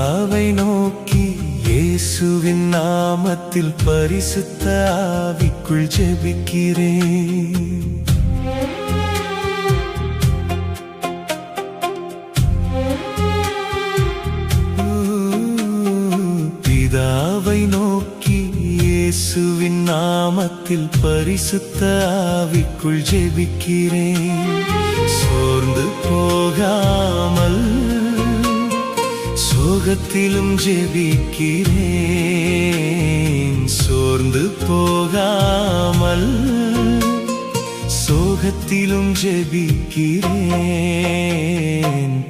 பிதாவை நோக்கி இயேசுவின் நாமத்தில் பரிசுத்த ஆவிக்குள் ஜெபிக்கிறேன். பிதாவை நோக்கி இயேசுவின் நாமத்தில் பரிசுத்த ஆவிக்குள் ஜெபிக்கிறேன். சோர்ந்து போகாமல் சோகத்திலும் ஜெபிக்கிறேன். சோர்ந்து போகாமல் சோகத்திலும் ஜெபிக்கிறேன்.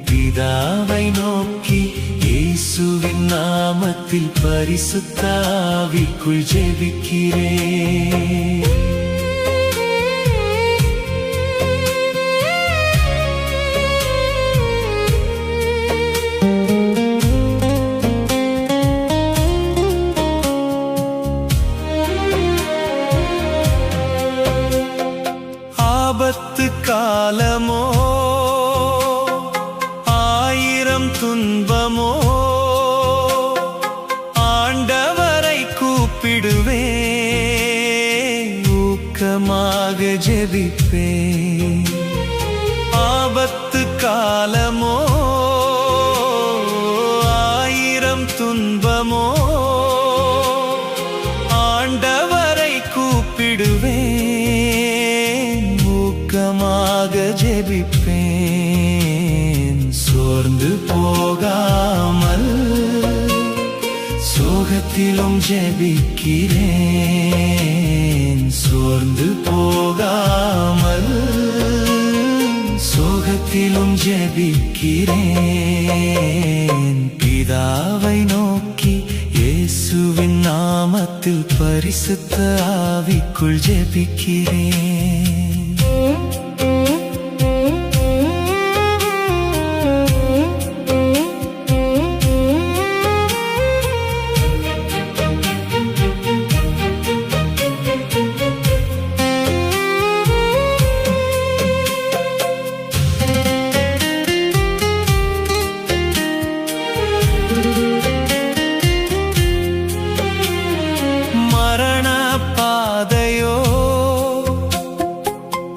பிதாவை நோக்கி இயேசுவின் நாமத்தில் பரிசுத்த ஆவிக்குள் ஜெபிக்கிறேன். ஆபத்து காலமோ ஆயிரம் துன்பமோ ஆண்டவரை கூப்பிடுவேன், ஊக்கமாக ஜெபிப்பேன். ஆபத்து காலமோ ஆயிரம் துன்பமோ ஆண்டவரை கூப்பிடுவேன், ஊக்கமாக ஜெபிப்பேன். சோர்ந்து போகாமல் சோகத்திலும் ஜெபிக்கிறேன். சோர்ந்து போகாமல் சோகத்திலும் ஜெபிக்கிறேன். பிதாவை நோக்கி இயேசுவின் நாமத்தில் பரிசுத்த ஆவிக்குள் ஜெபிக்கிறேன்.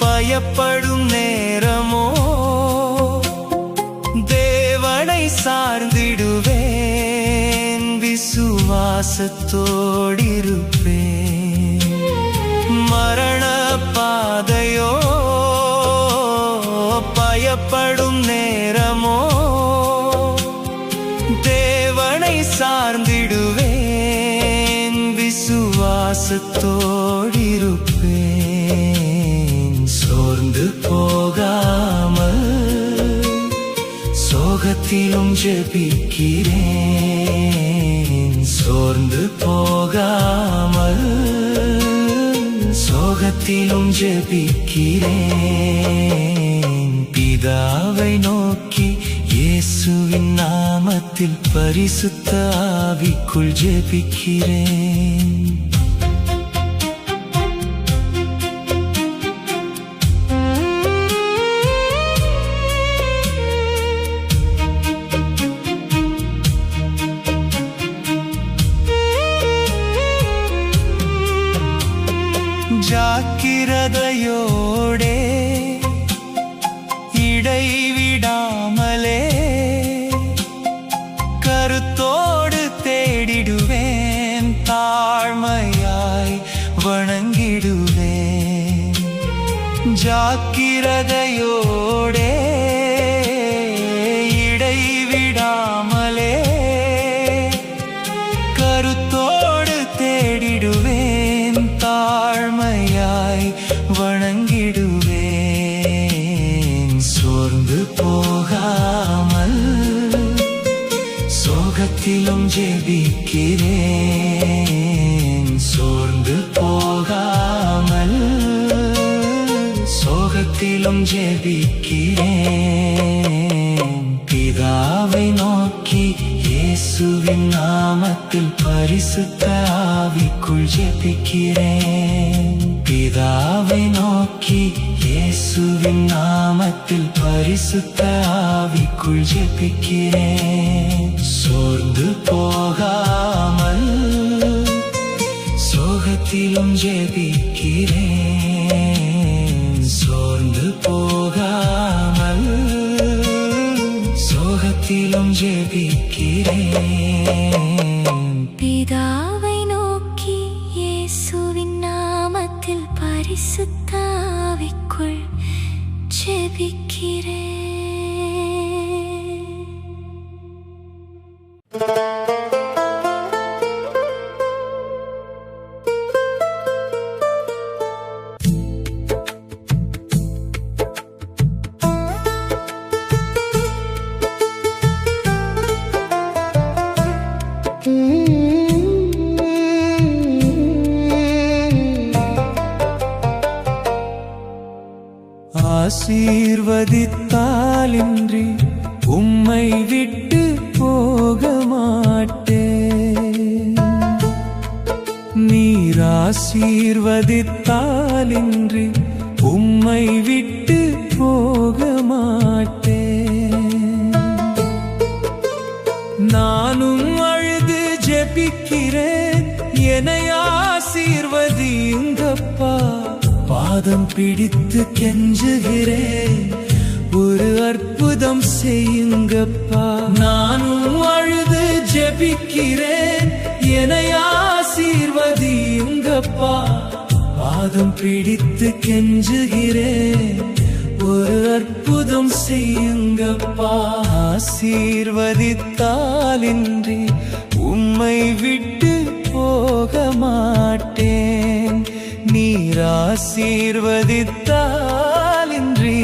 பயப்படும் நேரமோ தேவனை சார்ந்திடுவேன், விசுவாசத்தோடிருப்பேன். மரண பாதையோ பயப்படும் நேரமோ தேவனை சார்ந்திடுவேன், விசுவாசத்தோடிருப்பேன். சோர்ந்து போகாமல் சோகத்திலும் ஜெபிக்கிறேன். சோர்ந்து போகாமல் சோகத்திலும் ஜெபிக்கிறேன். பிதாவை நோக்கி இயேசுவின் நாமத்தில் பரிசுத்த ஆவிக்குள் ஜெபிக்கிறேன். ஜாக்கிரதையோடே இடைவிடாமலே கருத்தோடு தேடிடுவேன், தாழ்மையாய் வணங்கிடுவேன். ஜாக்கிரதையோடே இடைவிடாமலே கருத்தோடு தேடிடுவேன், தாழ்மையாய் வணங்கிடுவேன். சோர்ந்து போகாமல் சோகத்திலும் ஜெபிக்கிறேன். சோர்ந்து போகாமல் சோகத்திலும் ஜெபிக்கிறேன். பிதாவை நோக்கி இயேசுவின் நாமத்தில் பரிசுத்த ஆவிக்குள் ஜெபிக்கிறேன். பிதாவை நோக்கி இயேசுவின் நாமத்தில் பரிசுத்த ஆவிக்குள் ஜெபிக்கிறேன். சோர்ந்து போகாமல் சோகத்திலும் ஜெபிக்கிறேன். சோர்ந்து போகாமல் சோகத்திலும் ஜெபிக்கிறேன். பிதாவை நோக்கி இயேசுவின் நாமத்தில் பரிசுத்த ஆவிக்குள் ஜெபிக்கிறேன். ஆசீர்வதித்தாலின்றி உம்மை விட்டு போக மாட்டேன். நீர் ஆசீர்வதித்தாலின்றி உம்மை விட்டு போக மாட்டேன். நானும் அழுது ஜெபிக்கிறேன், என்னை ஆசீர்வதியுங்கப்பா. பாதம் பிடித்து கெஞ்சுகிறேன், ஒரு அற்புதம் செய்யுங்கப்பா. நானும் அழுது ஜெபிக்கிறேன், என்னை ஆசீர்வதியுங்கப்பா. பாதம் பிடித்து கெஞ்சுகிறேன், ஒரு அற்புதம் செய்யுங்கப்பா. ஆசீர்வதித்தாலின்றி உம்மை விட்டு போக மாட்டேன். நீர் ஆசீர்வதித்தாலின்றி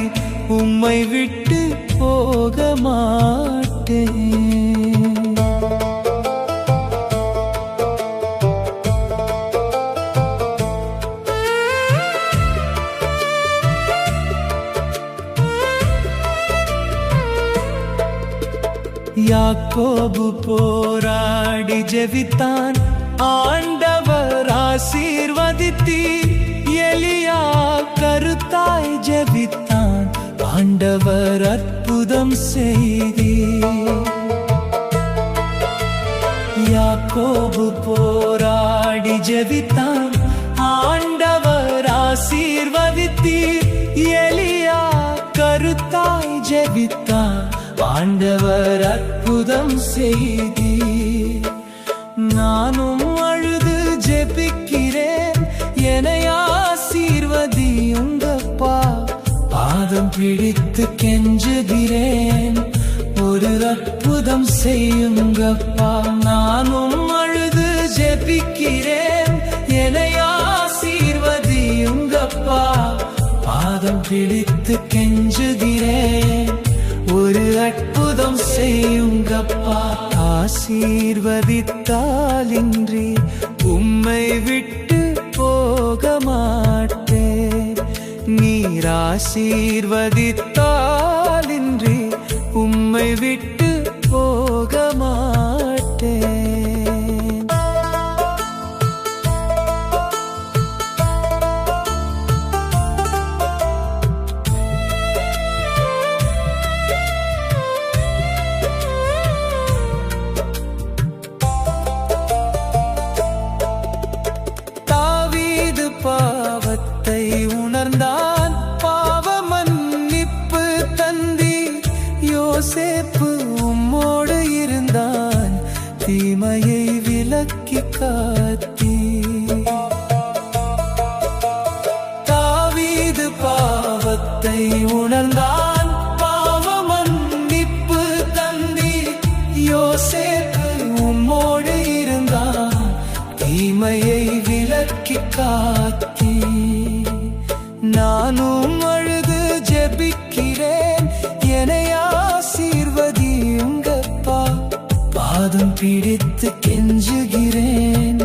உம்மை விட்டு போக மாட்டேன். யாக்கோபு போராடி ஜெபித்தான், ஆண்டவர் ஆசீர்வதித்தீர். எலியா கருத்தாய் ஜெபித்தான், ஆண்டவர் அற்புதம் செய்தீர். யாக்கோபு போராடி ஜெபித்தான், ஆண்டவர் ஆசீர்வதித்தீர். எலியா கருத்தாய் ஜெபித்தான், ஆண்டவர் அற்புதம் செய்தீர். நானும் அழுது ஜெபிக்கிறேன், என்னை ஆசீர்வதியுங்கப்பா. பாதம் பிடித்து கெஞ்சுகிறேன், ஒரு அற்புதம் செய்யுங்கப்பா. நானும் அழுது ஜெபிக்கிறேன், என்னை ஆசீர்வதியுங்கப்பா. பாதம் பிடித்து கெஞ்சுகிறேன், ஒரு அற்புதம் செய்யுங்கப்பா. ஆசீர்வதித்தாலின்றி உம்மை விட்டு போக மாட்டேன். நீர் ஆசீர்வதித்தாலின்றி உம்மை விட்டு போக மாட்டேன். பாவத்தை உணர்ந்தான், பாவ மன்னிப்பு தந்தி. யோசேப்பு உம்மோடு இருந்தான், தீமையை விலக்கி காத்தி. தாவீது பாவத்தை உணர்ந்தான், பாவ மன்னிப்பு தந்தி. யோசேப்பு உம்மோடு இருந்தான், தீமையை விலக்கி காத்தி. நானும் அழுது ஜெபிக்கிறேன், என்னை ஆசீர்வதியுங்கப்பா. பாதம் பிடித்து கெஞ்சுகிறேன்,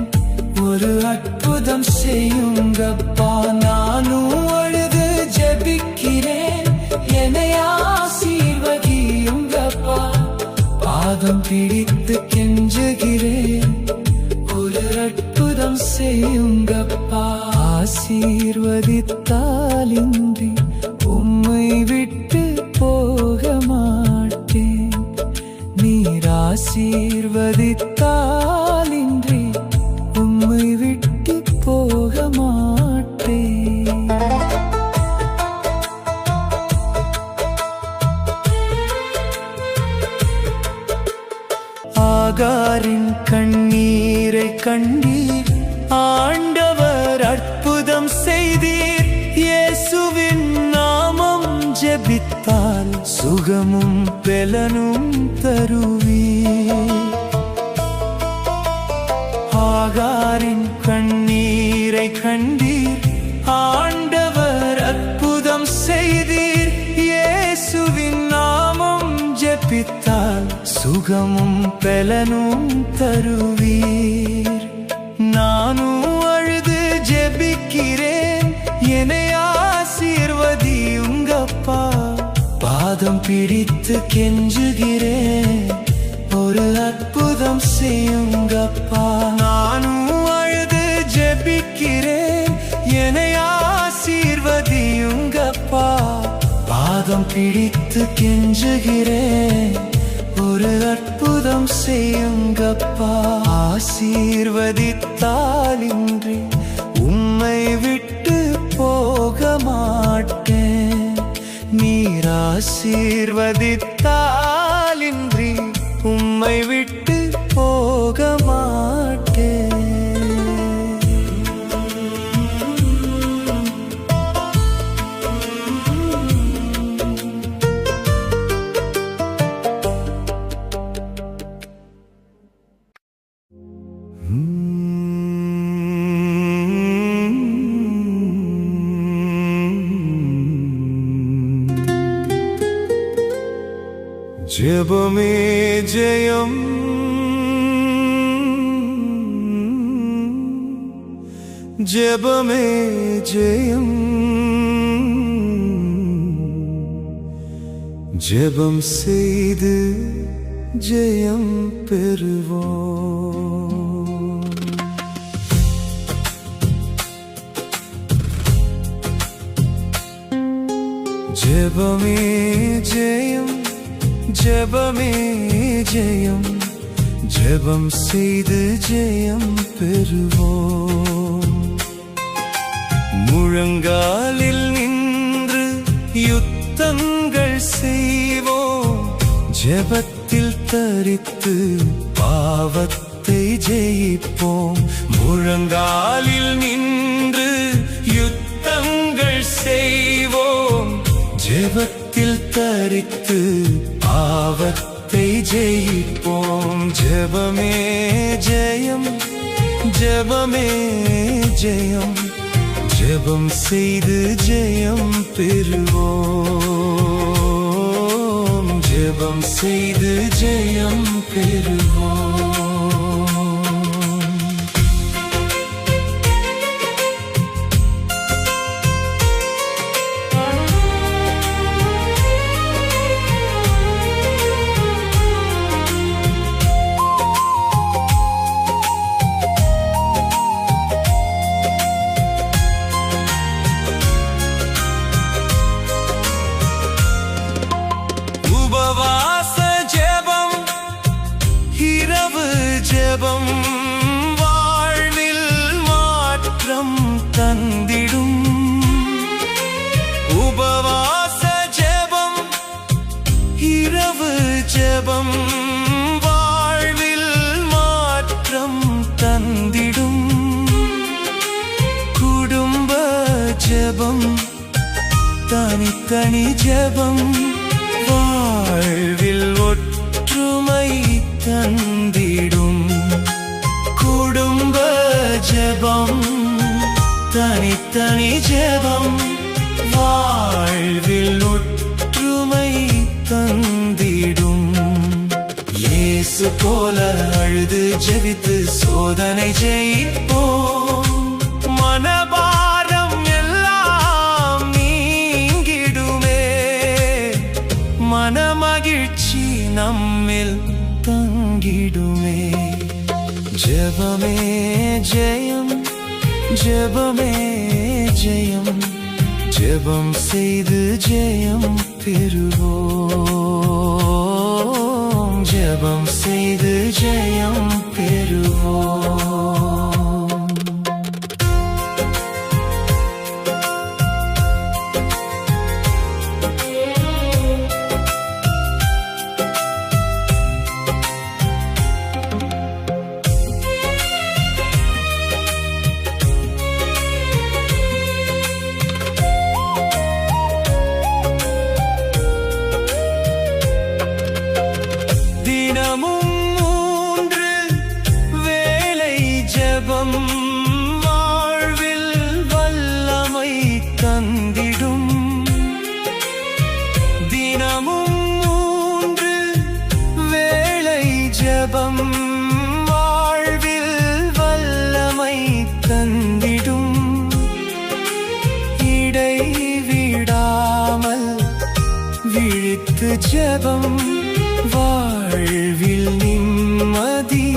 ஒரு அற்புதம் செய்யுங்கப்பா. நானும் அழுது ஜெபிக்கிறேன், என்னை ஆசீர்வதியுங்கப்பா. பாதம் பிடித்து கெஞ்சுகிறேன், ஒரு அற்புதம் செய்யுங்கப்பா. ஆசீர்வதித்தாலின்றி உம்மை விட்டு போக மாட்டேன். நீர் ஆசீர்வதித்தாலின்றி உம்மை விட்டு போக மாட்டேன். ஆகாரின் கண்ணீரை கண்டீர், ஆண்டவர் அற்புதம் செய்தீர். இயேசுவின் நாமம் ஜெபித்தால் சுகமும் பெலனும் தருவீர். ஆகாரின் கண்ணீரை கண்டீர், ஆண்டவர் அற்புதம் செய்தீர். இயேசுவின் நாமம் ஜெபித்தால் சுகமும் பெலனும் தருவீர். நானும் அழுது ஜெபிக்கிறேன், என்னை ஆசீர்வதியுங்கப்பா. பாதம் பிடித்து கெஞ்சுகிறேன், ஒரு அற்புதம் செய்யுங்கப்பா. நானும் அழுது ஜெபிக்கிறேன், என்னை ஆசீர்வதியுங்கப்பா. பாதம் பிடித்து கெஞ்சுகிறேன், ஒரு அற்புதம் செய்யுங்கப்பா. ஆசீர்வதித்தாலின்றி உம்மை விட்டு போக மாட்டேன். நீர் ஆசீர்வதித்தாலின்றி உம்மை விட்டு போக மாட்டேன். ஜெபமே ஜெயம், ஜெபமே ஜெயம், ஜெபம் செய்து ஜெயம் பெறுவோம். ஜெபமே ஜெயம், ஜெபமே ஜெயம், ஜெபம் செய்து ஜெயம் பெறுவோம். முழங்காலில் நின்று யுத்தங்கள் செய்வோம், ஜெபத்தில் தரித்து பாவத்தை ஜெயிப்போம். முழங்காலில் நின்று யுத்தங்கள் செய்வோம், ஜெபத்தில் தரித்து பாவத்தை ஜெயிப்போம். ஜெபமே ஜெயம், ஜெபமே ஜெயம், ஜெபம் செய்து ஜெயம் பெறுவோம். ஜெபம் செய்து ஜெயம் பெறுவோம். ஜெபம் வாழ்வில் மாற்றம் தந்திடும். உபவாச ஜெபம், இரவு ஜெபம் வாழ்வில் மாற்றம் தந்திடும். குடும்ப ஜெபம், தனித்தனி ஜெபம் வாழ்வில் ஒற்றுமை தந்திடும். குடும்ப ஜெபம், தனித்தனி ஜெபம் வாழ்வில் ஒற்றுமை தந்திடும். இயேசு போல அழுது ஜெபித்து சோதனை ஜெயிப்போம். மனபாரம் எல்லாம் நீங்கிடுமே, மனமகிழ்ச்சி நம்மில் தங்கிடுமே. ஜெபமே ஜெயம், ஜெபமே ஜெயம் ஜெபம் செய்து ஜெயம் பெறுவோம் ஜெபம் செய்து ஜெயம் பெறுவோம் வாழ்வில் வல்லமை தந்திடும் தினமும் 3 வேளை ஜெபம் வாழ்வில் வல்லமை தந்திடும் இடைவிடாமல் விழித்து ஜெபம் வாழ்வில் நிம்மதி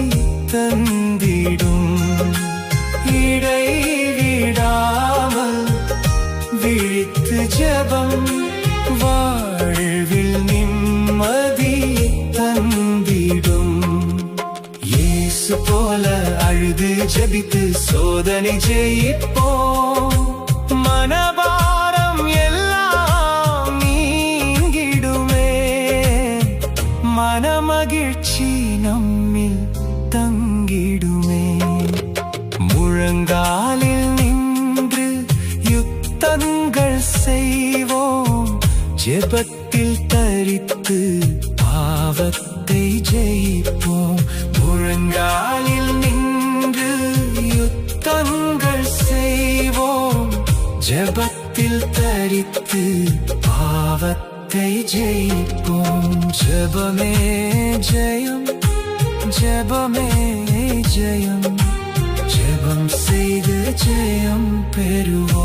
தந்திடும் இடைவிடாமல் விழித்து ஜெபம் வாழ்வில் நிம்மதி தந்திடும் இயேசு போல அழுது ஜெபித்து சோதனை ஜெயிப்போம் மனபாரம் எல்லாம் நீங்கிடுமே மனமகிழ்ச்சி நம்மில் தங்கிடுமே முழங்காலில் நின்று யுத்தங்கள் செய்வோம் ஜெபத்தில் தரித்து பாவத்தை ஜெயிப்போம் முழங்காலில் நின்று யுத்தங்கள் செய்வோம் ஜெபத்தில் தரித்து பாவத்தை ஜெயிப்போம் ஜெபமே ஜெயம் ஜெபமே ஜெயம் ஜெபம் செய்து ஜெயம் பெறுவோம்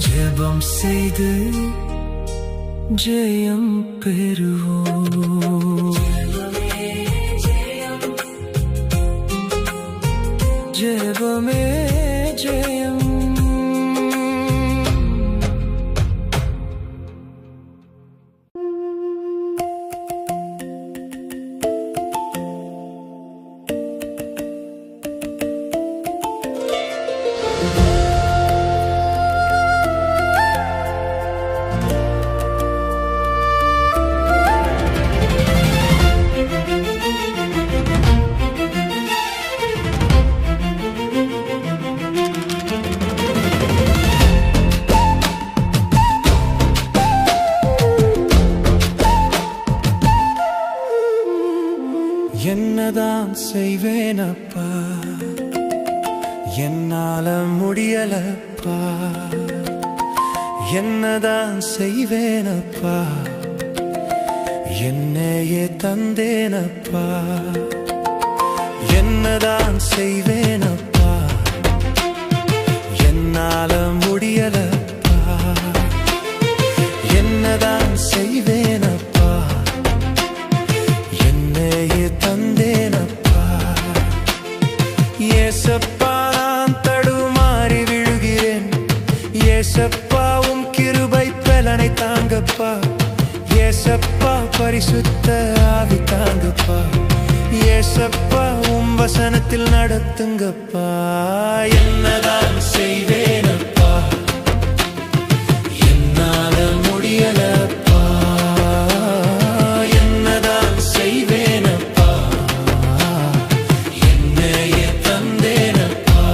ஜெபம் செய்து ஜெயம் பெறுவோம் ஜெபமே ஜெயம் என்னதான் செய்வேனப்பா என்னால முடியலப்பா என்னதான் செய்வேனப்பா என்னையே தந்தேனப்பா என்னதான் செய்வேனப்பா என்னால முடியலப்பா என்னதான் செய்வேனப்பா என்னையே தந்தேனப்பா ஏசப்பா நான் தடுமாறி விழுகிறேன் ஏசப்பா உம் கிருபை பலனை தாங்கப்பா ஏசப்பா பரிசுத்த ஆவி தாங்கப்பா ஏசப்பா உம் வசனத்தில் நடத்துங்கப்பா என்னதான் செய்வேனப்பா என்னால முடியலப்பா என்னதான் செய்வேனப்பா என்னையே தந்தேனப்பா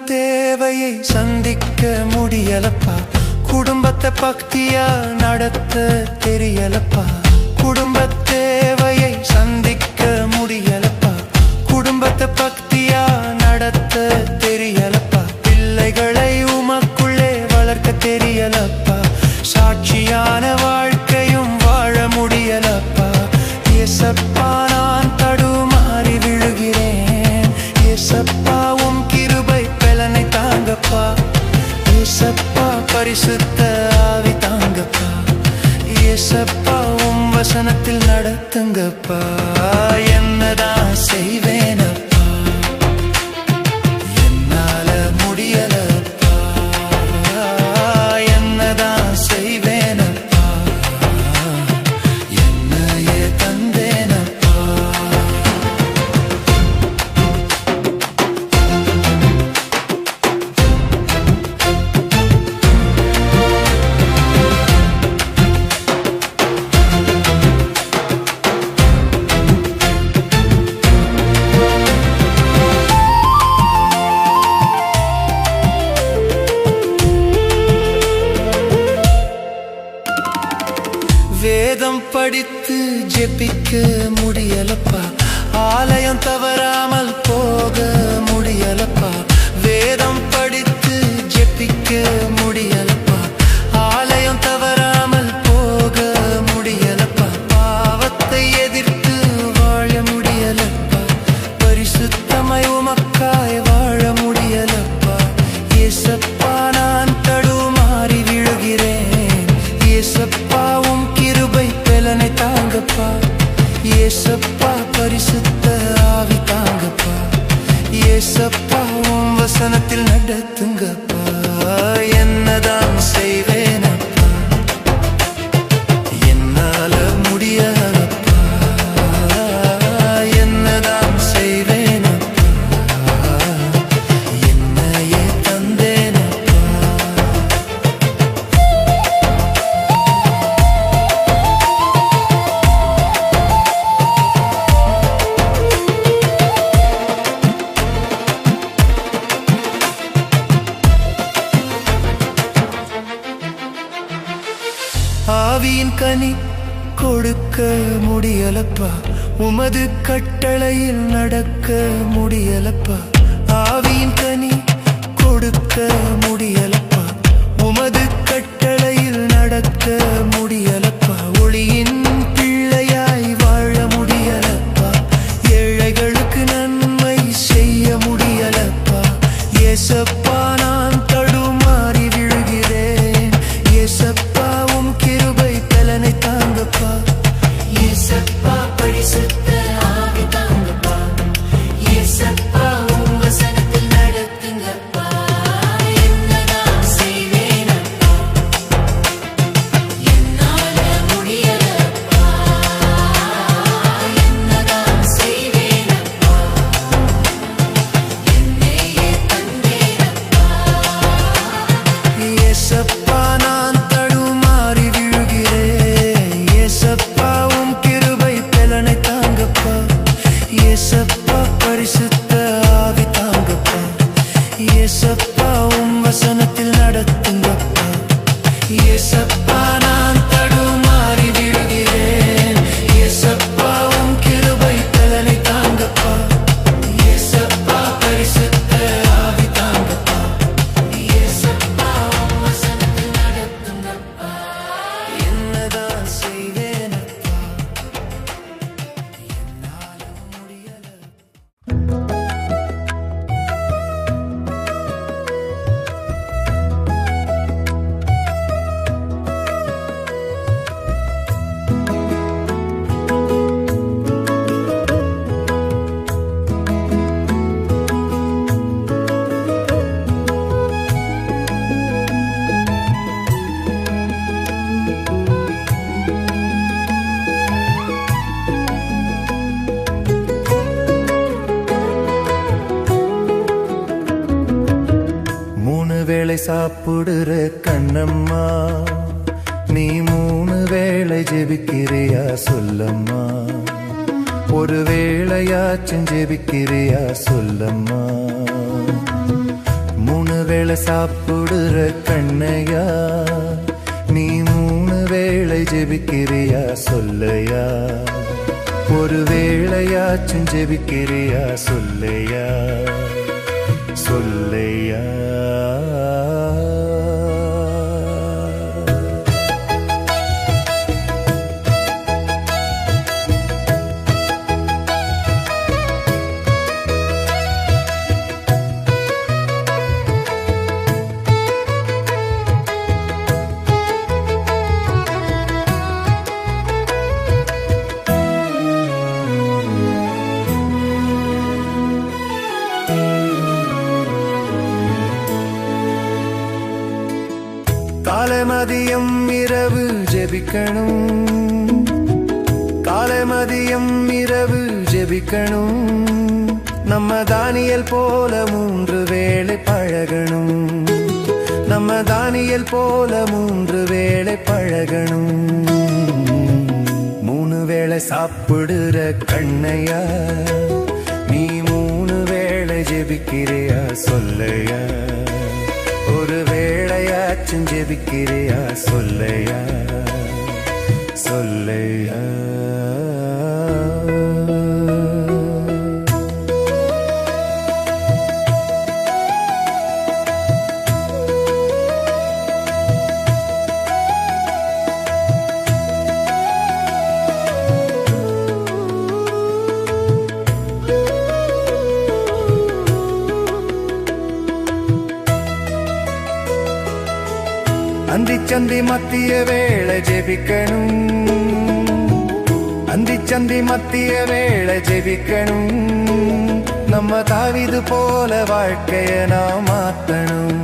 தேவையை சந்திக்க முடியலப்பா குடும்பத்தை பக்தியா நடத்த தெரியலப்பா குடும்ப தேவையை சந்திக்க முடியலப்பா குடும்பத்தை பக்தியா நடத்த தெரியலப்பா பிள்ளைகளை உமக்குள்ளே வளர்க்க தெரியலப்பா ஏசப்பா உம் வசனத்தில் நடத்துங்கப்பா என்னதான் செய்வேனப்பா என்னால முடியலப்பா என்னதான் செய்வேனப்பா என்னையே தந்தேனப்பா வேதம் படித்து ஜெபிக்க முடியலப்பா ஆலயம் தவறாமல் போக முடியலப்பா வேதம் படித்து ஜெபிக்க முடியலப்பா ஆலயம் தவறாமல் போக முடியலப்பா பாவத்தை எதிர்த்து வாழ முடியலப்பா பரிசுத்தமாய் உமக்காய் வாழ முடியலப்பா ஏசப்பா நான் தடுமாறி விழுகிறேன் ஏசப்பா பலனை தாங்கப்பா ஏசப்பா பரிசுத்த ஆவி தாங்கப்பா ஏசப்பா உம் வசனத்தில் நடத்துங்கப்பா என்னதான் செய்வேனப்பா என்னால முடியலப்பா என்னதான் செய்வேனப்பா என்னையே தந்தேனப்பா ஆவியின் கனி கொடுக்க முடியலப்பா உமது கட்டளையில் நடக்க முடியலப்பா ஆவியின் கனி கொடுக்க முடியலப்பா உமது கட்டளையில் நடக்க முடியலப்பா ஒளியின் பிள்ளையாய் வாழ முடியலப்பா ஏழைகளுக்கு நன்மை செய்ய முடியலப்பா ஏசப்பா நான் தடுமாறி விழுகிறேன் ஏசப்பா தாங்கப்பா ஏசப்பா பரிசுத்த ஆவி தாங்கப்பா ஏசப்பா உம் வசனத்தில் நடத்துங்கப்பா என்னதான் செய்வேனப்பா என்னால முடியலப்பா என்னதான் செய்வேனப்பா என்னையே தந்தேனப்பா ஏசப்பா நான் தடுமாறி விழுகிறேன் ஏசப்பா உம் கிருபை பலனை தாங்கப்பா ஏசப்பா பரிசுத்த ஆவி தாங்கப்பா ஏசப்பா உம் வசனத்தில் நடத்துங்கப்பா ஏசப்பா நான் தடுமாறி விழுகிறேன் ஏசப்பா உம் கிருபை பலனை தாங்கப்பா ஏசப்பா பரிசுத்த ஆவி தாங்கப்பா ஏசப்பா உம் வசனத்தில் நடத்துங்கப்பா என்னதான் செய்வேனப்பா என்னால முடியல வேளை சாப்பிடுற கண்ணம்மா நீ 3 வேளை ஜெபிக்கிறியா சொல்லம்மா ஒரு வேளையாச்சும் ஜெபிக்கிறியா சொல்லம்மா 3 வேளை சாப்பிடுற கண்ணையா நீ 3 வேளை ஜெபிக்கிறியா சொல்லையா ஒரு வேளையாச்சும் ஜெபிக்கிறியா சொல்லையா சொல்லையா ஜெபிக்கணும். காலை மதியம் இரவு ஜெபிக்கணும். நம்ம தானியல் போல 3 வேளை பழகணும். நம்ம தானியல் போல 3 வேளை பழகணும். 3 வேளை சாப்பிடுற கண்ணையா, நீ 3 வேளை ஜெபிக்கிறியா சொல்லையா? ஒரு வேளையாச்சும் ஜெபிக்கிறியா சொல்லையா? சொல்லையா? அந்திச்சந்தி மத்திய வேளை ஜெபிக்கணும். அந்திச்சந்தி மத்திய வேளை ஜெபிக்கணும். நம்ம தாவீது போல வாழ்க்கைய நாம் மாத்தணும்.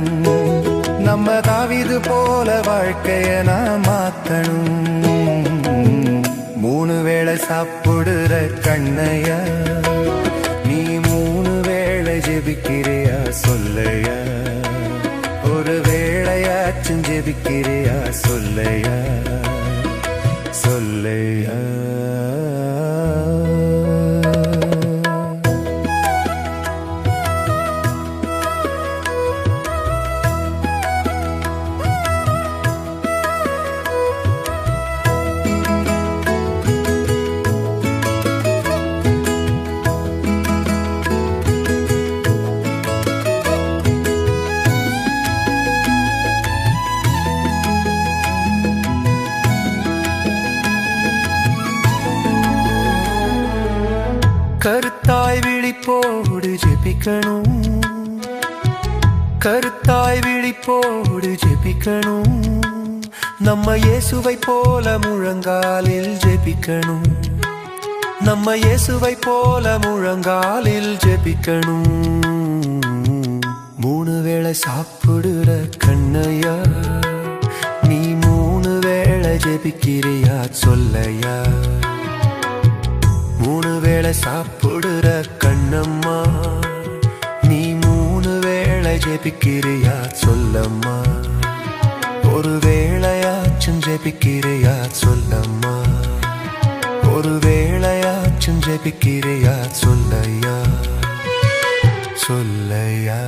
நம்ம தாவீது போல வாழ்க்கைய நாம் மாத்தணும். 3 வேளை சாப்பிடுற கண்ணையா, நீ 3 வேளை ஜெபிக்கிறியா சொல்லையா? ஒரு வேளையாச்சும் ஜெபிக்கிறியா சொல்லையா? சொல்லையா? கருத்தாய் விழிப்போடு ஜெபிக்கணும். கருத்தாய் விழிப்போடு ஜெபிக்கணும். நம்ம இயேசுவை போல முழங்காலில் ஜெபிக்கணும். நம்ம இயேசுவை போல முழங்காலில் ஜெபிக்கணும். 3 வேளை சாப்பிடுற கண்ணையா, நீ 3 வேளை ஜெபிக்கிறியா சொல்லையா? 3 வேளை சாப்பிடுற கண்ணம்மா, நீ 3 வேளை ஜெபிக்கிறியா சொல்லம்மா? ஒரு வேளையாச்சும் ஜெபிக்கிறியா சொல்லம்மா? ஒரு வேளையாச்சும் ஜெபிக்கிறியா சொல்லையா? சொல்லையா?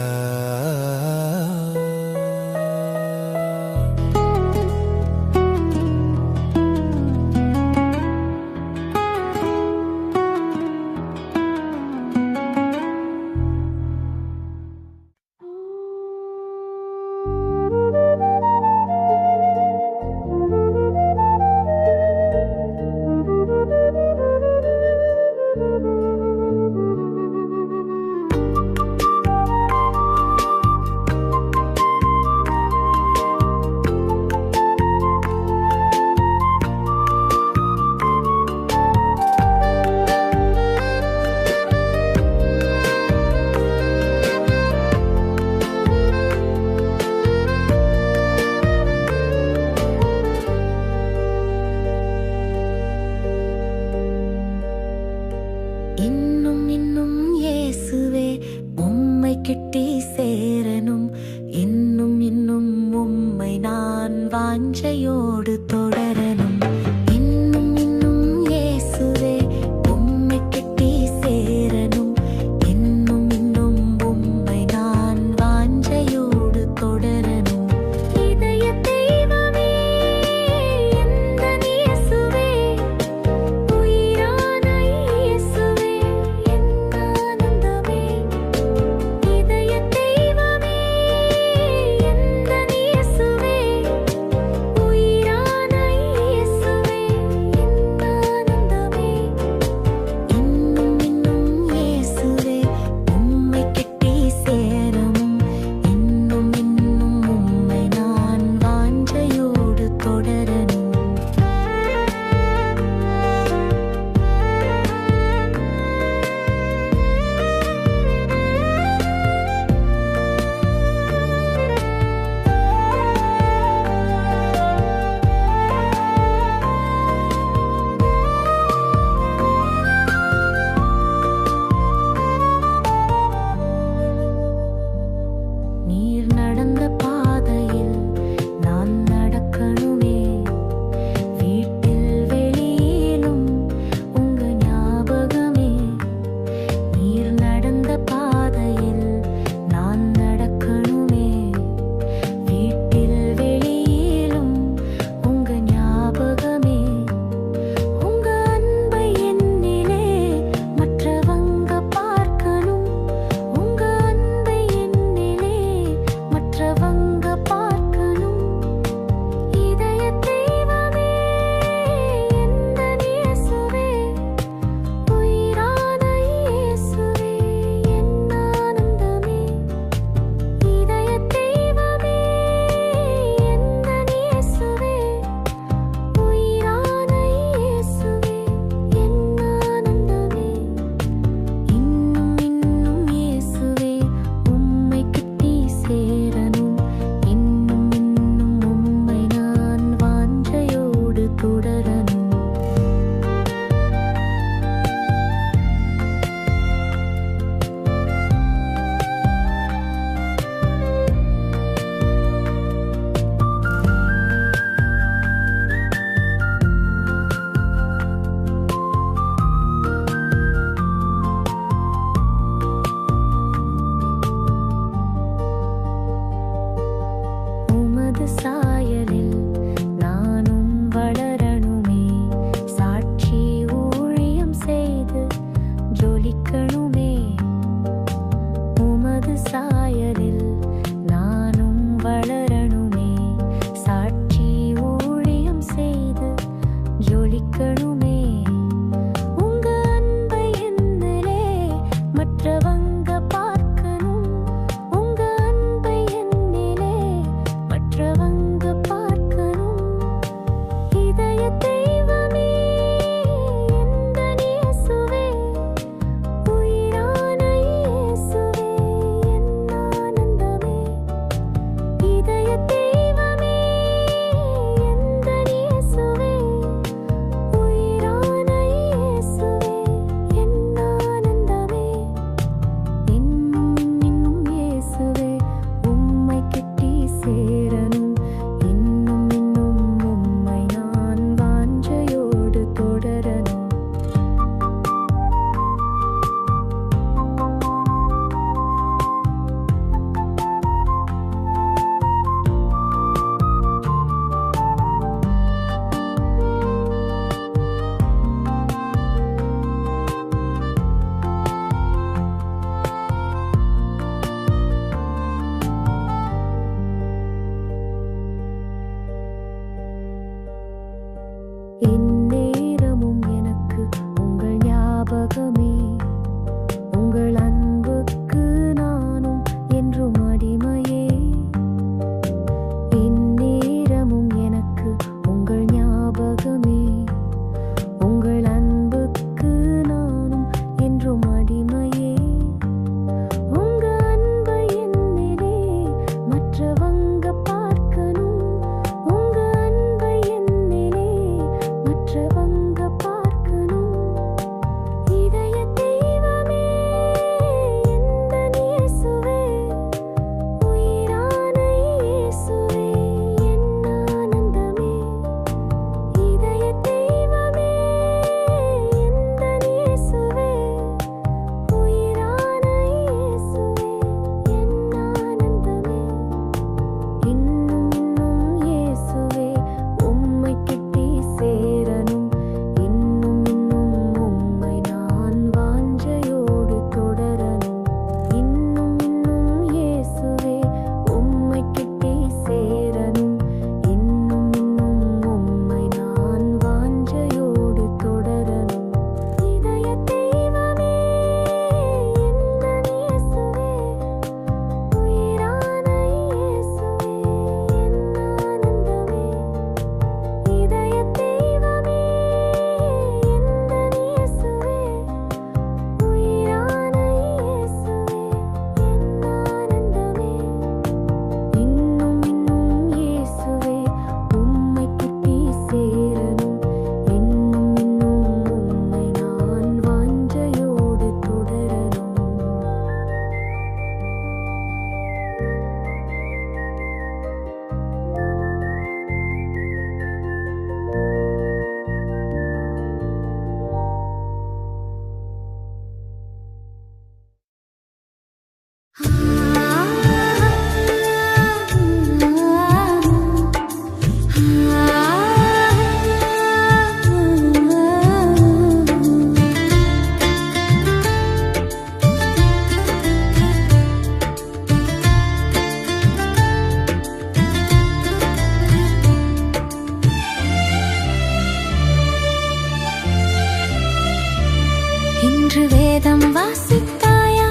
இன்று வேதம் வாசித்தாயா,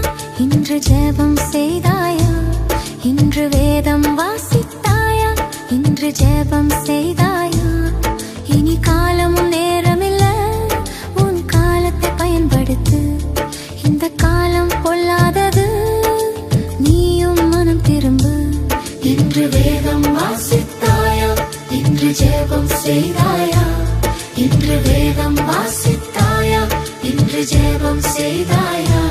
இன்று ஜெபம் செய்தாயா, இன்று வேதம் வாசித்தாயா, இன்று ஜெபம் செய்தாயா. இனி காலமும் நேரமில்ல, உன் காலத்தை பயன்படுத்து. இந்த காலம் பொல்லாதது, நீயும் மனம் திரும்பு. இன்று வேதம் வாசித்தாயா, இன்று ஜெபம் செய்தாயா, இன்று வேதம் வாசித்தாயா, இன்று ஜெபம் செய்தாயா.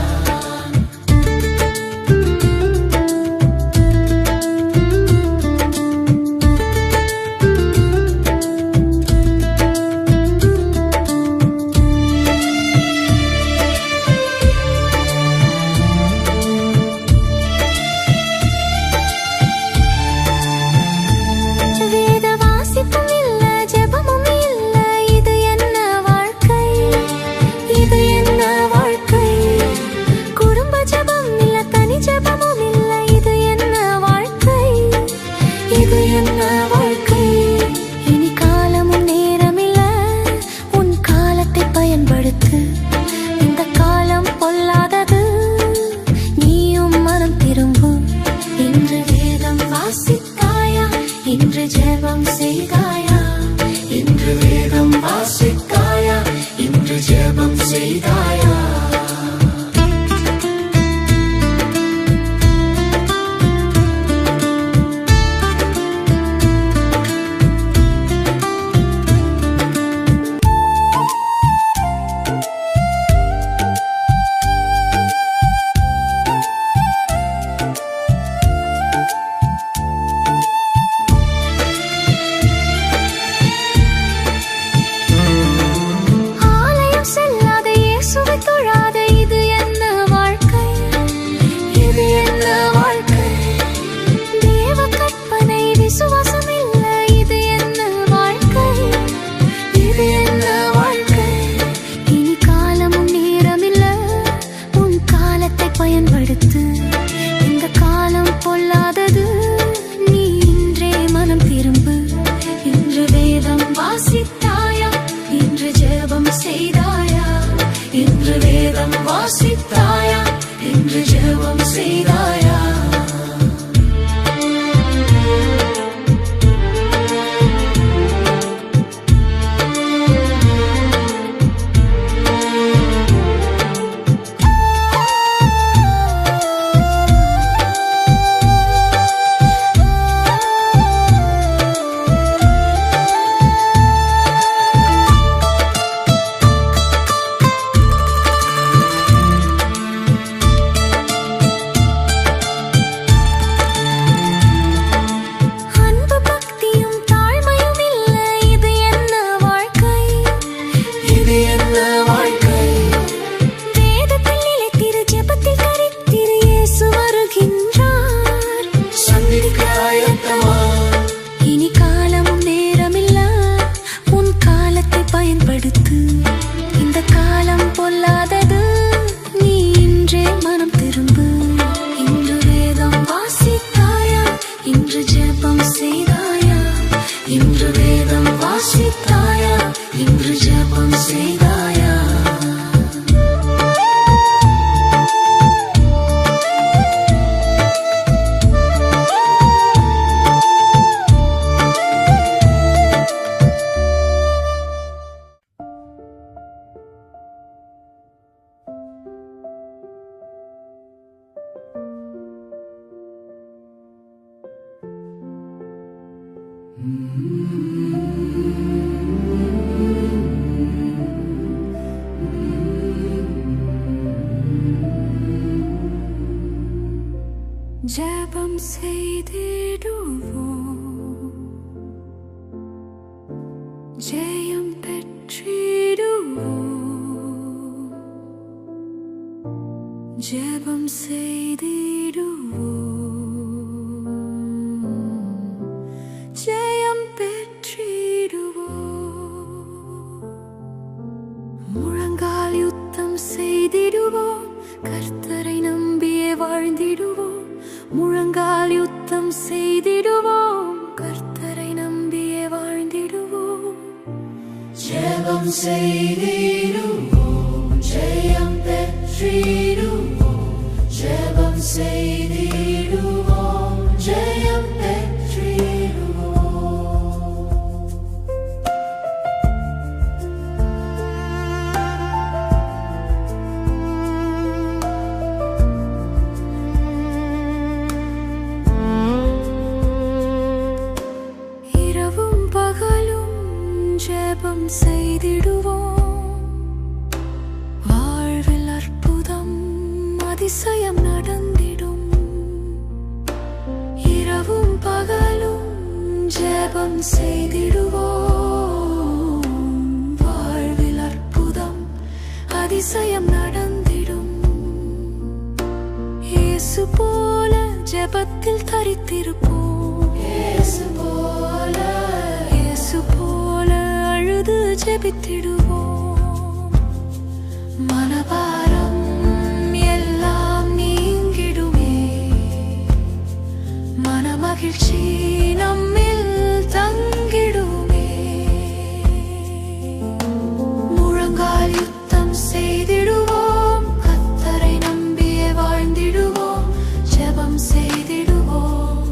இந்த காலம் பொல்லாதது, நீயும் மனம் திரும்பு. இன்று வேதம் வாசித்தாயா, இன்று ஜெபம் செய்தாயா, இன்று வேதம் வாசித்தாயா, இன்று ஜெபம் செய்தாயா. பயன்படுத்து. இந்த காலம் பொல்லாதது, நீ இன்றே மனம் திரும்பு. இன்று வேதம் வாசித்தாயா, இன்று ஜெபம் செய்தாயா, இன்று வேதம் வாசித்தாயா, இன்று ஜெபம் செய்தாயா. இனி காலமும் நேரமில்ல, உன் காலத்தை பயன்படுத்து. இந்த காலம் பொல்லாதது, நீ இன்றே மனம் திரும்பு. இன்று வேதம் வாசித்தாயா, இன்று ஜெபம் செய்தாயா, இன்று வேதம் வாசித்தாயா, இன்று ஜெபம் செய்தாயா. ஜெபம் செய்திடுவோம், ஜெயம் பெற்றிடுவோம். ஜெபம் செய்திடுவோம், ஜெயம் பெற்றிடுவோம். முழங்கால் யுத்தம் செய்திடுவோம், கர்த்தரை நம்பியே வாழ்ந்திடுவோம். முழங்கால் யுத்தம் செய்திடுவோம், கர்த்தரை நம்பியே வாழ்ந்திடுவோம். ஜெபம் செய்திடுவோம், ஜெயம் பெற்றிடுவோம். அதிசயம் நடந்திடும். இரவும் பகலும் ஜெபம் செய்திடுவோம். வாழ்வில் அற்புதம் அதிசயம் நடந்திடும். இயேசு போல ஜெபத்தில் தரித்திருப்போம். இயேசு போல அழுது ஜெபித்திடுவோம். மனபாரம் எல்லாம் நீங்கிடுமே. மனமகிழ்ச்சி நம்மில் தங்கிடுமே. முழங்கால் யுத்தம் செய்திடுவோம். கர்த்தரை நம்பியே வாழ்ந்திடுவோம். ஜெபம் செய்திடுவோம்.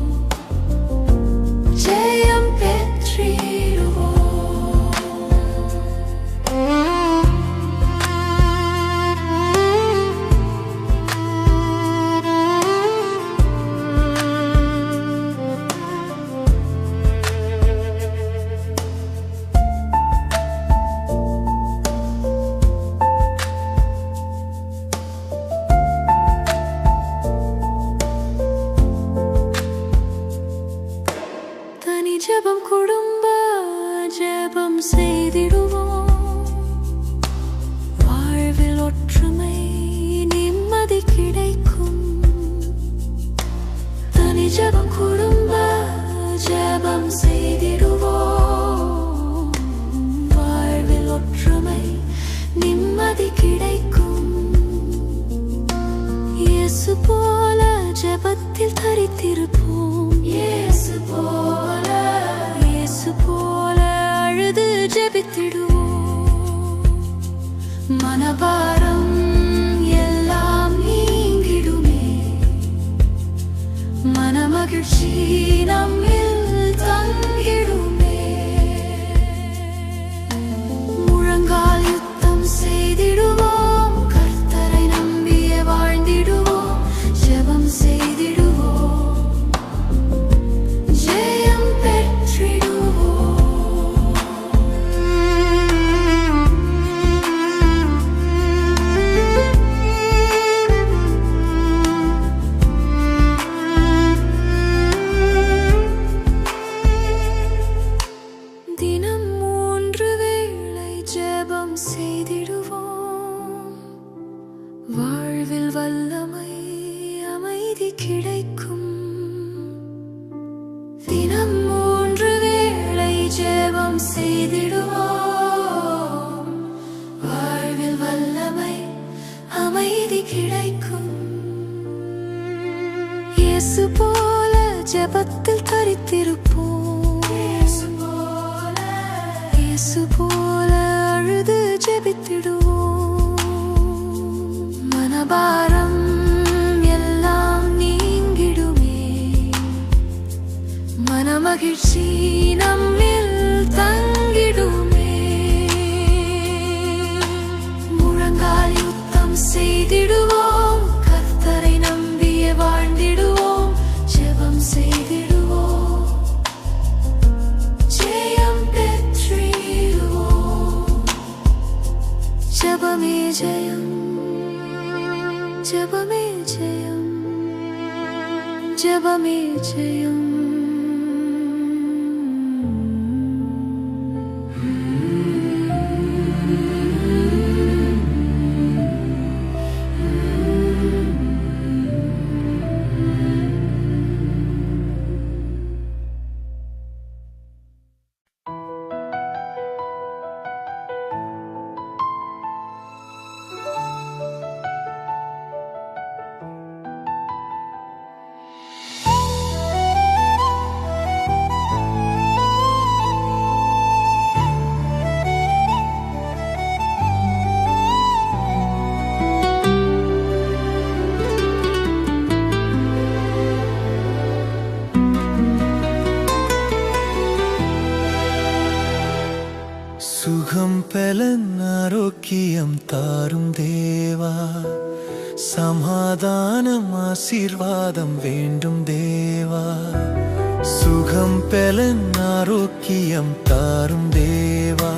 ஜெயம் பெற்றிடுவோம். தனி ஜெபம் குடும்ப ஜெபம் செய்திடுவோம். வாழ்வில் ஒற்றுமை நிம்மதி கிடைக்கும். தனி ஜெபம் குடும்ப ஜெபம் செய்திடுவோம். வாழ்வில் ஒற்றுமை நிம்மதி கிடைக்கும். இயேசு போல ஜெபத்தில் தரித்திருப்போம். இயேசு போல அழுது ஜெபித்திடுவோம். மனபாரம் எல்லாம் நீங்கிடுமே. மனமகிழ்ச்சி நம்மில் தங்கிடுமே. முழங்கால் யுத்தம் செய்திடுவோம். கர்த்தரை நம்பியே வாழ்ந்திடுவோம். ஜெபம் செய்திடுவோம். ஜெயம் பெற்றிடுவோம். தினம் 3 வேளை ஜெபம் செய்திடுவோம். வாழ்வில் வல்லமை அமைதி கிடைக்கும். தினம் 3 வேளை ஜெபம் செய்திடுவோம். வாழ்வில் வல்லமை அமைதி கிடைக்கும். இயேசு போல ஜெபத்தில் தரித்திருப்போம். இயேசு போல அழுது ஜெபித்திடுவோம். மனபாரம் எல்லாம் நீங்கிடுமே. மனமகிழ்ச்சி நம்மில் தங்கிடுமே. முழங்கால் யுத்தம் செய்திடுவோம். கர்த்தரை நம்பியே வாழ்ந்திடுவோம். ஜெபம் செய்திடுவோம். ஜெயம் பெற்றிடுவோம். ஜெபமே ஜெயம். ஜெபமே ஜெயம். ஜெபமே ஜெயம். சுகம் பலன் ஆரோக்கியம் தாரும் தேவா. சமாதானம் ஆசீர்வாதம் வேண்டும் தேவா. சுகம் பலன் ஆரோக்கியம் தாரும் தேவா.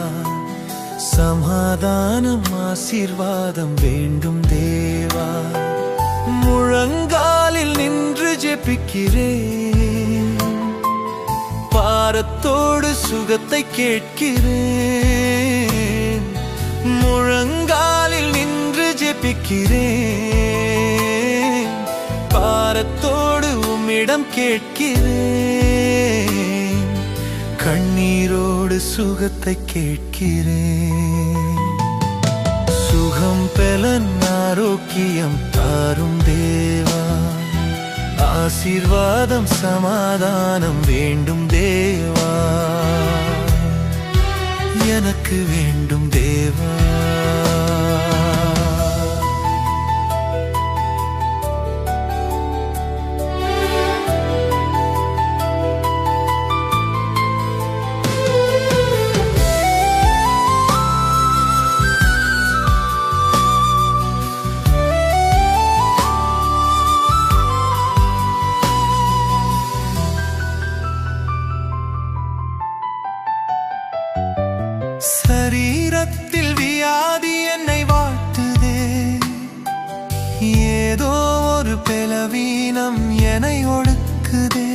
சமாதானம் ஆசீர்வாதம் வேண்டும் தேவா. முழங்காலில் நின்று ஜெபிக்கிறேன், பாரத்தோடு சுகத்தை கேட்கிறேன். முழங்காலில் நின்று ஜெபிக்கிறேன், பாரத்தோடு உம்மிடம் கேட்கிறேன். கண்ணீரோடு சுகத்தை கேட்கிறேன். சுகம் பெலன் ஆரோக்கியம் தாரும் தேவா, ஆசீர்வாதம் சமாதானம் வேண்டும் தேவா, எனக்கு வேண்டும் தேவா. சரீரத்தில் வியாதி என்னை வாட்டுதே, ஏதோ ஒரு பலவீனம் என்னை ஒடுக்குதே.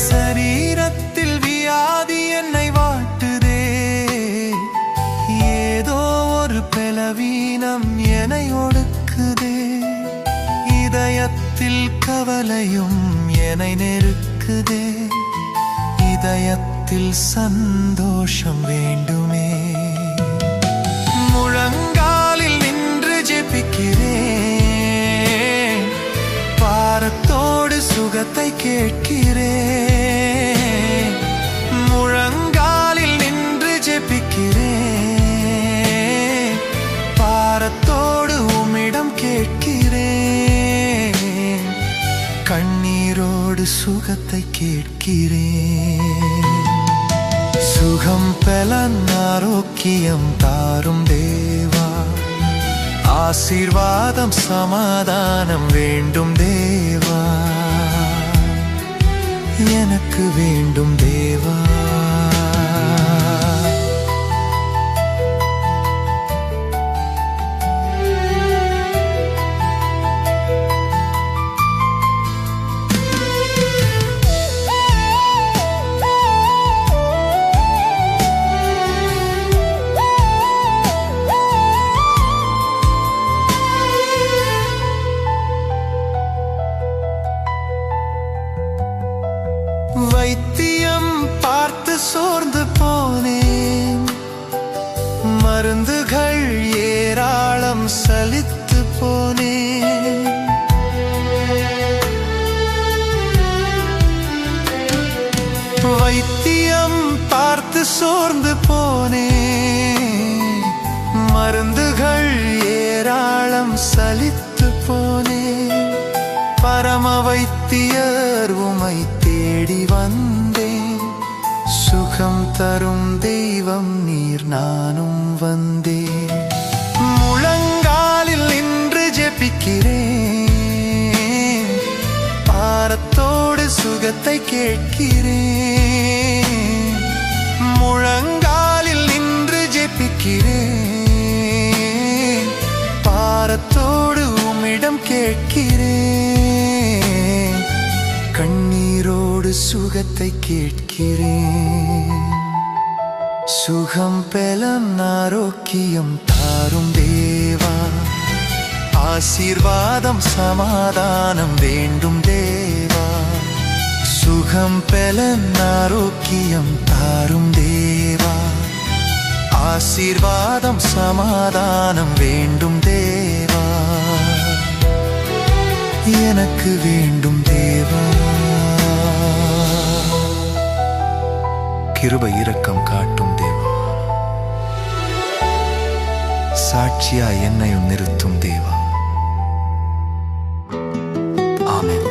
சரீரத்தில் வியாதி என்னை வாட்டுதே, ஏதோ ஒரு பலவீனம் என்னை ஒடுக்குதே. இதயத்தில் கவலையும் என்னை நெருக்குதே, இதயத்தில் சந்தோஷம் வேண்டுமே. முழங்காலில் நின்று ஜெபிக்கிறேன், பாரத்தோடு சுகத்தை கேட்கிறேன். முழங்காலில் நின்று ஜெபிக்கிறேன், பாரத்தோடு உம்மிடம் கேட்கிறேன். கண்ணீரோடு சுகத்தை கேட்கிறேன். சுகம் பெலன் ஆரோக்கியம் தாரும் தேவா, ஆசீர்வாதம் சமாதானம் வேண்டும் தேவா, எனக்கு வேண்டும் தேவா. வைத்தியம் பார்த்து சோர்ந்து போனேன், மருந்துகள் ஏராளம் சலித்து போனேன். வைத்தியம் பார்த்து சோர்ந்து போனேன், மருந்துகள் ஏராளம் சலித்து போனேன். பரம வைத்தியர் உமை தேடி வந்தேன், சுகம் தரும் தெய்வம் நீர் நானும் வந்தேன். முழங்காலில் நின்று ஜெபிக்கிறேன், பாரத்தோடு சுகத்தை கேட்கிறேன். முழங்காலில் நின்று ஜெபிக்கிறேன், பாரத்தோடு உம்மிடம் கேட்கிறேன். கண்ணீரோடு சுகத்தை கேட்கிறேன். சுகம் பெலன் ஆரோக்கியம் தாரும் தேவா, ஆசீர்வாதம் சமாதானம் வேண்டும் தேவா. சுகம் பெலன் ஆரோக்கியம் தாரும் தேவா, ஆசீர்வாதம் சமாதானம் வேண்டும் தேவா, எனக்கு வேண்டும் தேவா. கிருபை இரக்கம் காட்டும் தேவா, சாட்சியா என்னையும் நிறுத்தும் தேவா. ஆமென்.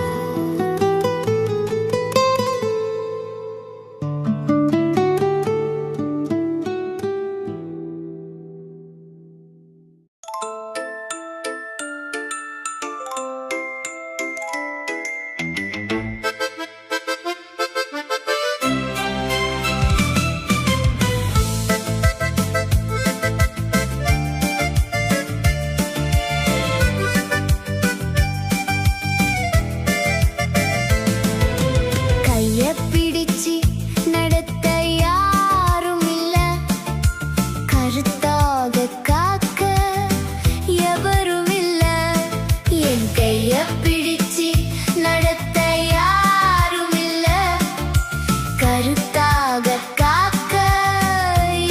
கருத்தாக காக்க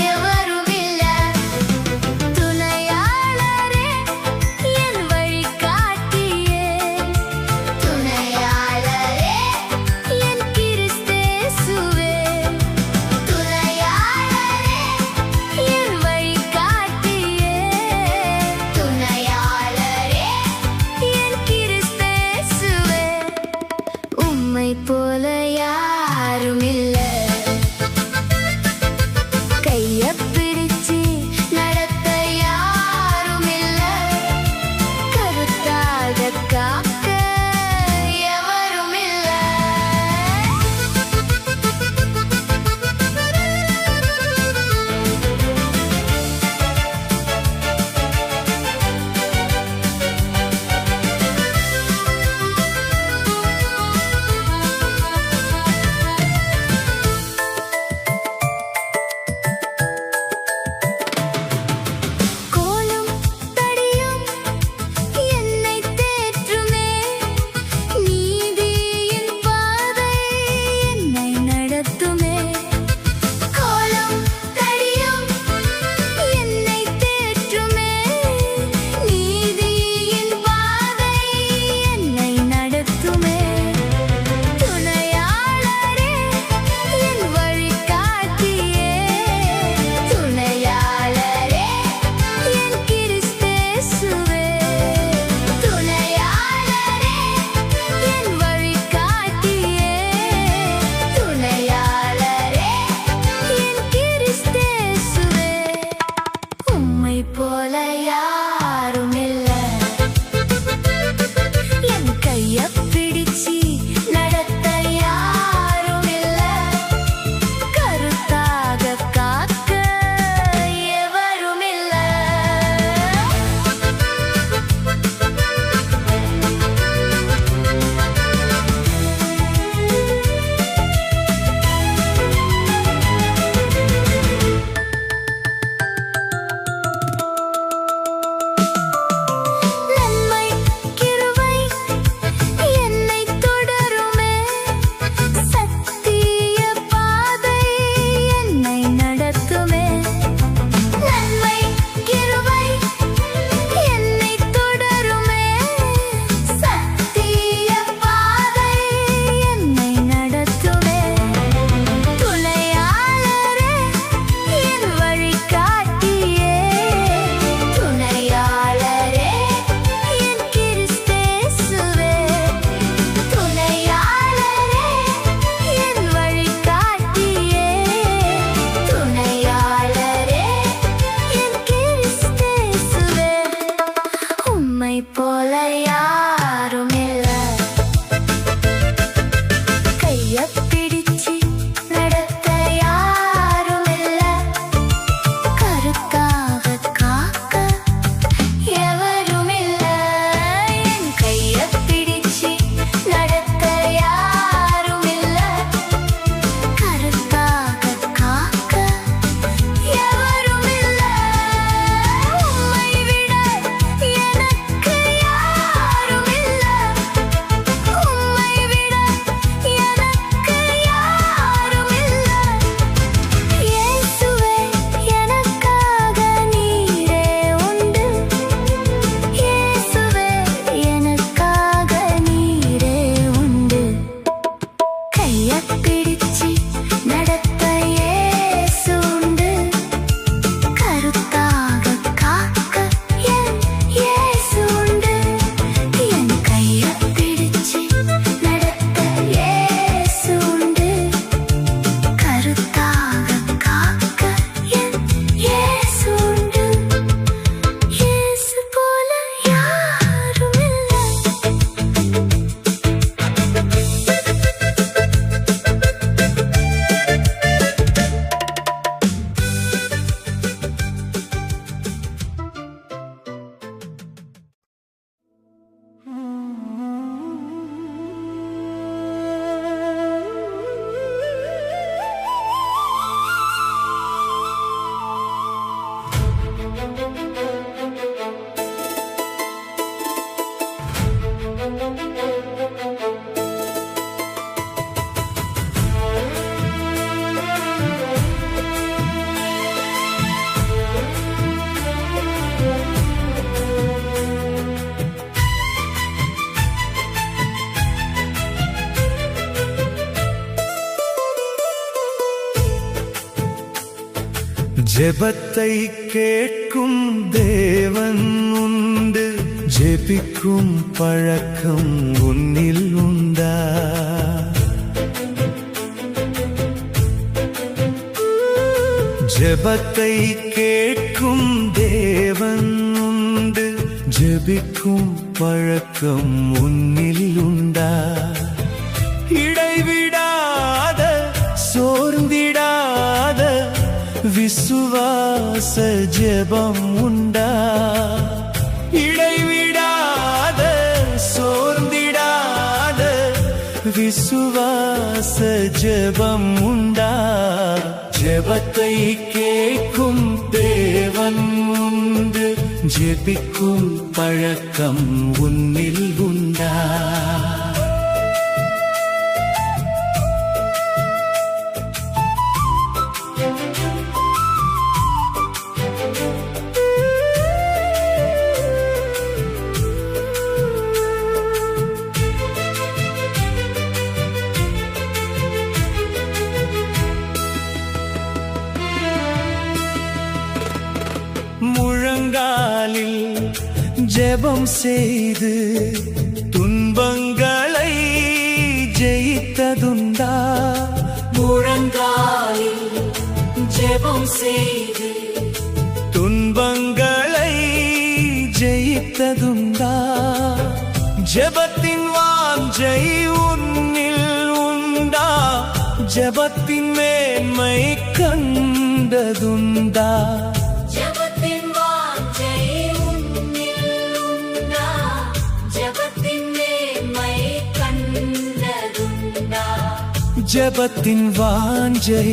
எவருமில்ல. துணையாளரே என் வழிகாட்டியே, துணையாளரே என் கிறிஸ்தேசுவே, துணையாளரே என் வழிகாட்டியே, துணையாளரே என் கிறிஸ்தேசுவே. உம்மை போல யாரும் இல்ல. ஜெபத்தை கேட்கும் தேவன் உண்டு, ஜெபிக்கும் பழக்கம் உன்னில் உண்டா? ஜெபத்தை கேட்கும் தேவன் உண்டு, ஜெபிக்கும் பழக்கம் உன்னில் உண்டா? இடைவிடாத சோர்ந்திடாத விசுவாச ஜெபம் உண்டா? இடைவிடாத சோர்ந்திடாத விசுவாச ஜெபம் உண்டா? ஜெபத்தை கேட்கும் தேவன் உண்டு, ஜெபிக்கும் பழக்கம் உன்னில் உண்டா? முழங்காலில் ஜெபம் செய்து துன்பங்களை ஜெயித்ததுண்டா? முழங்காலில் ஜெபம் செய்து துன்பங்களை ஜெயித்ததுண்டா? ஜெபத்தின் வாஞ்சை உன்னில் உண்டா? ஜெபத்தின் மேன்மை கண்டதுண்டா? ஜெபத்தின் வாஞ்சை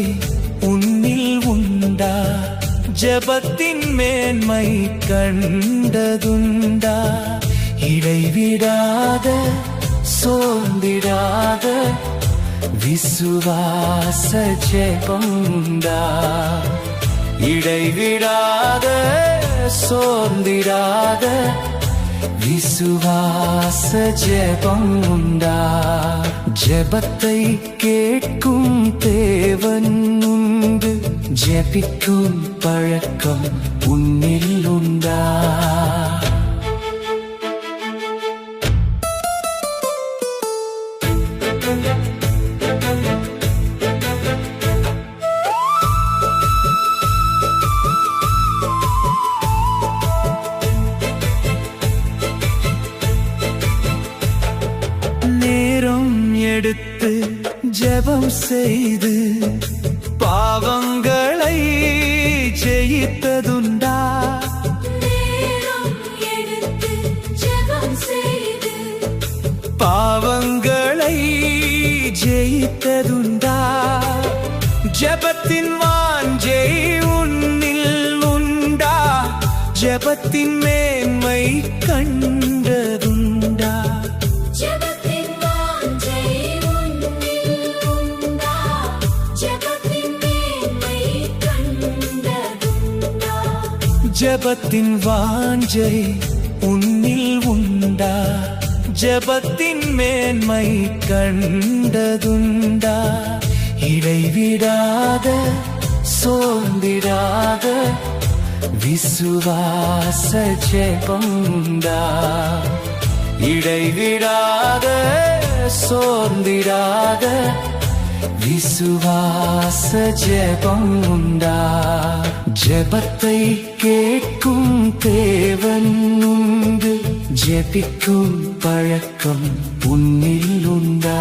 உன்னில் உண்டா? ஜெபத்தின் மேன்மை கண்டதுண்டா? இடைவிடாத சோர்ந்திடாத விசுவாச ஜெபம் உண்டா? இடைவிடாத சோர்ந்திடாத விசுவாச ஜெபம் உண்டா? ஜெபத்தை கேட்கும் தேவன் உண்டு, ஜெபிக்கும் பழக்கம் உன்னில் உண்டா? எடுத்து ஜெபம் செய்து பாவங்களை ஜெயித்ததுண்டா? பாவங்களை ஜெயித்ததுண்டா? ஜெபத்தின் வாஞ்சை உன்னில் உண்டா? ஜெபத்தின் மேன்மை கண்டதுண்டா? ஜெபத்தின் வாஞ்சை உன்னில் உண்டா? ஜெபத்தின் மேன்மை கண்டதுண்டா? இடைவிடாத சோர்ந்திடாத விசுவாச ஜெபம் உண்டா? இடைவிடாத சோர்ந்திடாத விசுவாச ஜெபம் உண்டா? ஜெபத்தை கேட்கும் தேவன் உண்டு, ஜெபிக்கும் பழக்கம் உன்னில் உண்டா?